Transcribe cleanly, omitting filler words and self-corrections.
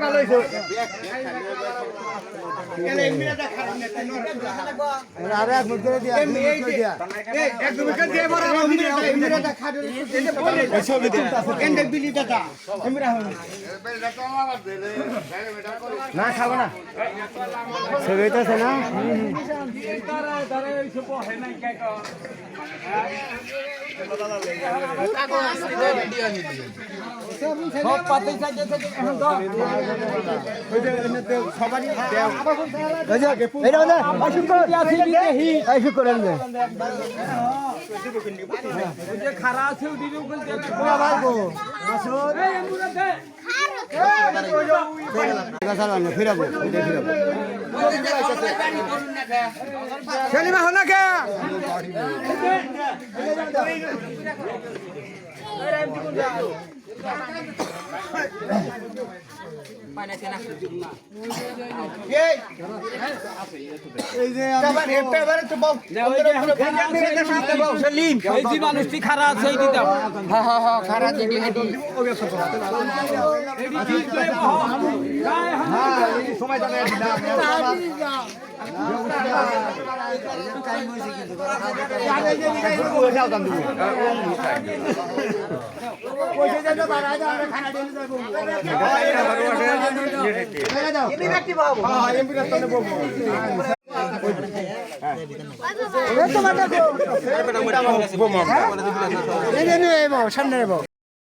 ভালো হয়েছে আরে এক মুখ দিয়া একদম দিয়ে বড় এমনিটা খাড়ে এই ছবি দে এন্ডে বিলি দাদা এমরা না খাবো না ছবি তো আছে না তারা তারা এই সব হয় না কে কো সব পাতে থাকে থেকে এখন তো ওই যে এমনিতে সবারই এই যে এটা না আইসুক করে আছে দিতে হি আইসুক করে নে ওই যে খারা আছে ওই দিকে বলতে কোয়া ভাইবো আসুন এই এমুরা দে খারা ফিরাবো ফিরাবো সেলিমা হনা কে মানুষটি খারাপ আছে খারাপ সময় সামনে